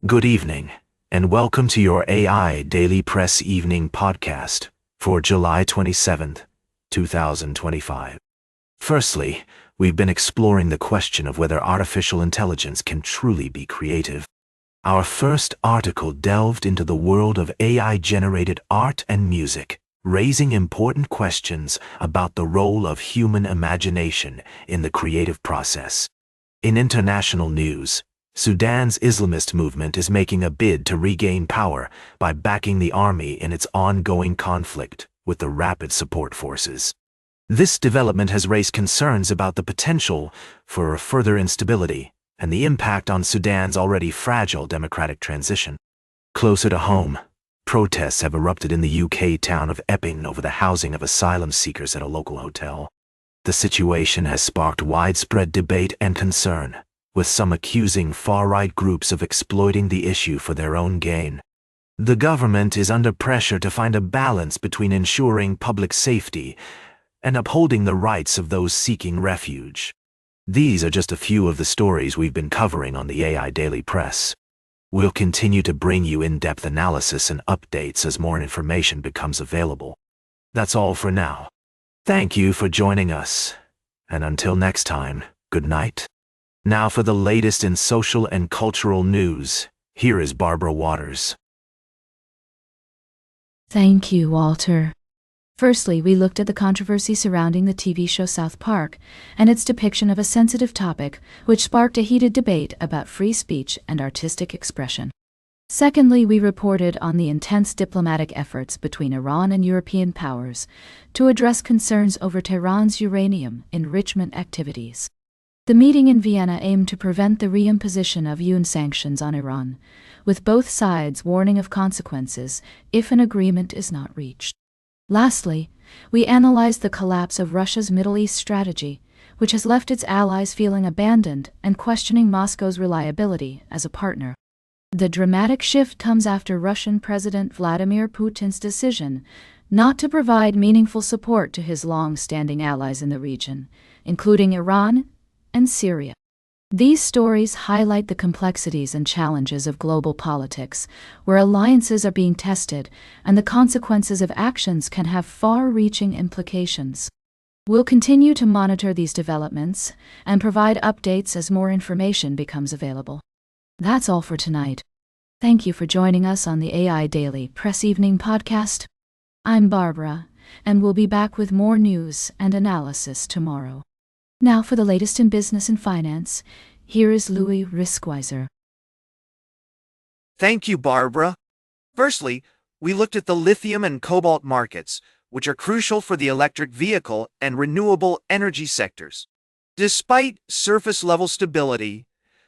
Good evening, and welcome to your AI Daily Press Evening Podcast for July 27th, 2025. Firstly, we've been exploring the question of whether artificial intelligence can truly be creative. Our first article delved into the world of AI-generated art and music, raising important questions about the role of human imagination in the creative process. In international news, Sudan's Islamist movement is making a bid to regain power by backing the army in its ongoing conflict with the Rapid Support Forces. This development has raised concerns about the potential for further instability and the impact on Sudan's already fragile democratic transition. Closer to home, protests have erupted in the UK town of Epping over the housing of asylum seekers at a local hotel. The situation has sparked widespread debate and concern, with some accusing far-right groups of exploiting the issue for their own gain. The government is under pressure to find a balance between ensuring public safety and upholding the rights of those seeking refuge. These are just a few of the stories we've been covering on the AI Daily Press. We'll continue to bring you in-depth analysis and updates as more information becomes available. That's all for now. Thank you for joining us, and until next time, good night. Now for the latest in social and cultural news, here is Barbara Waters. Thank you, Walter. Firstly, we looked at the controversy surrounding the TV show South Park and its depiction of a sensitive topic, which sparked a heated debate about free speech and artistic expression. Secondly, we reported on the intense diplomatic efforts between Iran and European powers to address concerns over Tehran's uranium enrichment activities. The meeting in Vienna aimed to prevent the reimposition of UN sanctions on Iran, with both sides warning of consequences if an agreement is not reached. Lastly, we analyzed the collapse of Russia's Middle East strategy, which has left its allies feeling abandoned and questioning Moscow's reliability as a partner. The dramatic shift comes after Russian President Vladimir Putin's decision not to provide meaningful support to his long-standing allies in the region, including Iran and Syria. These stories highlight the complexities and challenges of global politics, where alliances are being tested and the consequences of actions can have far-reaching implications. We'll continue to monitor these developments and provide updates as more information becomes available. That's all for tonight. Thank you for joining us on the AI Daily Press Evening Podcast. I'm Barbara, and we'll be back with more news and analysis tomorrow. Now for the latest in business and finance, here is Louis Riskweiser. Thank you, Barbara. Firstly, we looked at the lithium and cobalt markets, which are crucial for the electric vehicle and renewable energy sectors. Despite surface-level stability,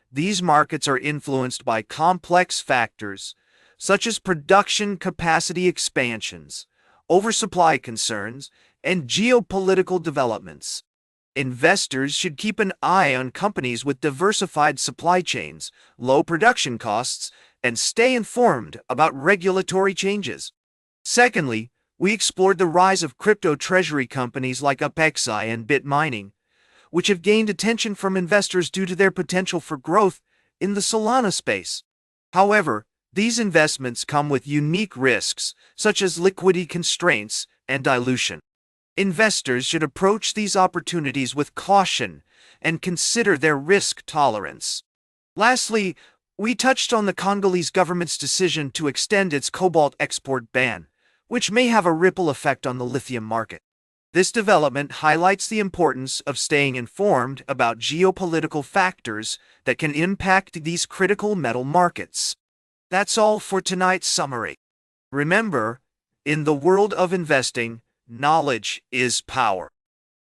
these markets are influenced by complex factors such as production capacity expansions, oversupply concerns, and geopolitical developments. Investors should keep an eye on companies with diversified supply chains, low production costs, and stay informed about regulatory changes. Secondly, we explored the rise of crypto treasury companies like Depiction and Bitmining, which have gained attention from investors due to their potential for growth in the Solana space. However, these investments come with unique risks, such as liquidity constraints and dilution. Investors should approach these opportunities with caution and consider their risk tolerance. Lastly, we touched on the Congolese government's decision to extend its cobalt export ban, which may have a ripple effect on the lithium market. This development highlights the importance of staying informed about geopolitical factors that can impact these critical metal markets. That's all for tonight's summary. Remember, in the world of investing, knowledge is power.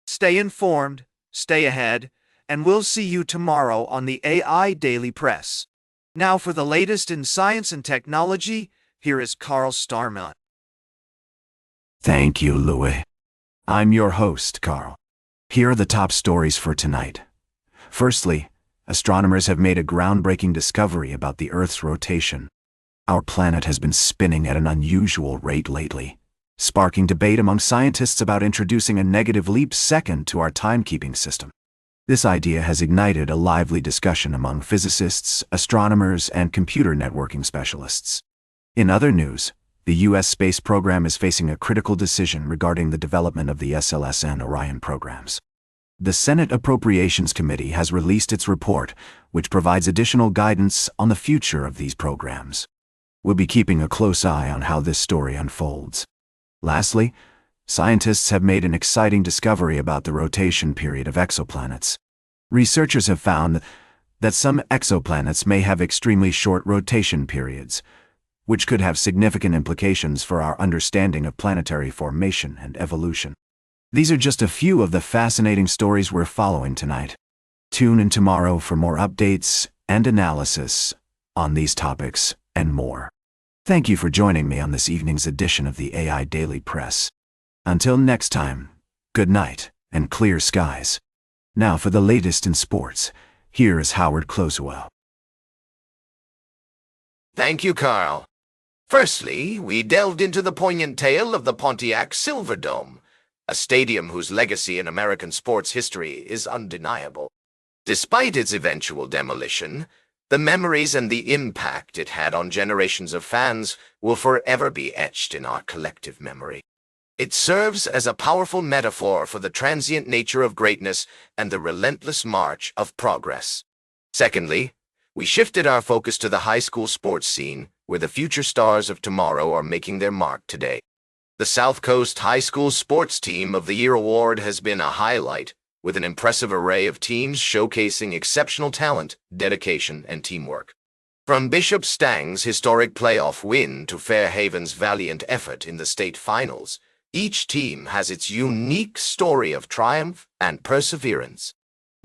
Stay informed, stay ahead, and we'll see you tomorrow on the AI Daily Press. Now for the latest in science and technology, here is Carl Starman. Thank you, Louis. I'm your host, Carl. Here are the top stories for tonight. Firstly, astronomers have made a groundbreaking discovery about the Earth's rotation. Our planet has been spinning at an unusual rate lately, sparking debate among scientists about introducing a negative leap second to our timekeeping system. This idea has ignited a lively discussion among physicists, astronomers, and computer networking specialists. In other news, the U.S. space program is facing a critical decision regarding the development of the SLS and Orion programs. The Senate Appropriations Committee has released its report, which provides additional guidance on the future of these programs. We'll be keeping a close eye on how this story unfolds. Lastly, scientists have made an exciting discovery about the rotation period of exoplanets. Researchers have found that some exoplanets may have extremely short rotation periods, which could have significant implications for our understanding of planetary formation and evolution. These are just a few of the fascinating stories we're following tonight. Tune in tomorrow for more updates and analysis on these topics and more. Thank you for joining me on this evening's edition of the AI Daily Press. Until next time, good night and clear skies. Now for the latest in sports, here is Howard Closewell. Thank you, Carl. Firstly, we delved into the poignant tale of the Pontiac Silverdome, a stadium whose legacy in American sports history is undeniable. Despite its eventual demolition, the memories and the impact it had on generations of fans will forever be etched in our collective memory. It serves as a powerful metaphor for the transient nature of greatness and the relentless march of progress. Secondly, we shifted our focus to the high school sports scene, where the future stars of tomorrow are making their mark today. The South Coast High School Sports Team of the Year award has been a highlight, with an impressive array of teams showcasing exceptional talent, dedication, and teamwork. From Bishop Stang's historic playoff win to Fairhaven's valiant effort in the state finals, each team has its unique story of triumph and perseverance.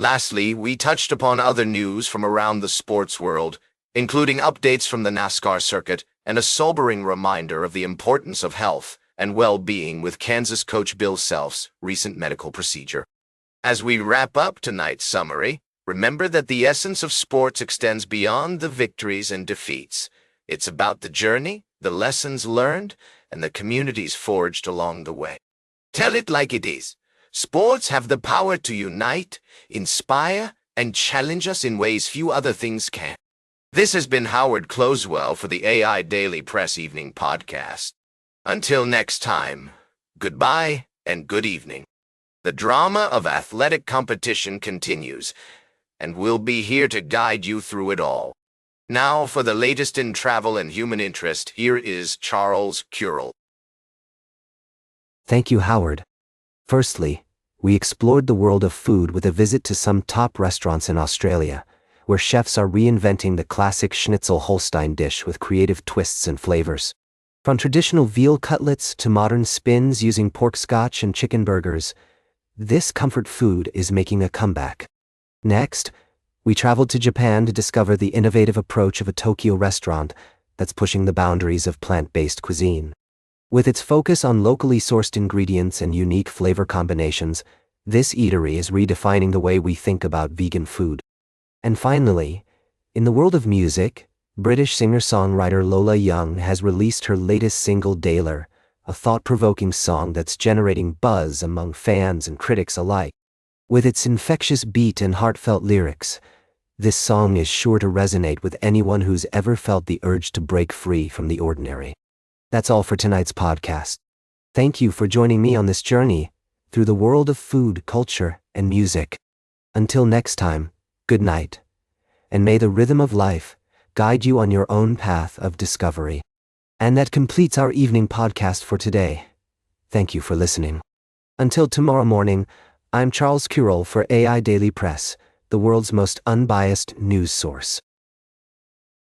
Lastly, we touched upon other news from around the sports world, including updates from the NASCAR circuit and a sobering reminder of the importance of health and well-being with Kansas coach Bill Self's recent medical procedure. As we wrap up tonight's summary, remember that the essence of sports extends beyond the victories and defeats. It's about the journey, the lessons learned, and the communities forged along the way. Tell it like it is. Sports have the power to unite, inspire, and challenge us in ways few other things can. This has been Howard Closewell for the AI Daily Press Evening Podcast. Until next time, goodbye and good evening. The drama of athletic competition continues, and we'll be here to guide you through it all. Now, for the latest in travel and human interest, here is Charles Currell. Thank you, Howard. Firstly, we explored the world of food with a visit to some top restaurants in Australia, where chefs are reinventing the classic schnitzel Holstein dish with creative twists and flavors. From traditional veal cutlets to modern spins using pork scotch and chicken burgers, this comfort food is making a comeback. Next, we traveled to Japan to discover the innovative approach of a Tokyo restaurant that's pushing the boundaries of plant-based cuisine. With its focus on locally sourced ingredients and unique flavor combinations, this eatery is redefining the way we think about vegan food. And finally, in the world of music, British singer-songwriter Lola Young has released her latest single Dayler, a thought-provoking song that's generating buzz among fans and critics alike. With its infectious beat and heartfelt lyrics, this song is sure to resonate with anyone who's ever felt the urge to break free from the ordinary. That's all for tonight's podcast. Thank you for joining me on this journey through the world of food, culture, and music. Until next time, good night, and may the rhythm of life guide you on your own path of discovery. And that completes our evening podcast for today. Thank you for listening. Until tomorrow morning, I'm Charles Currell for AI Daily Press, the world's most unbiased news source.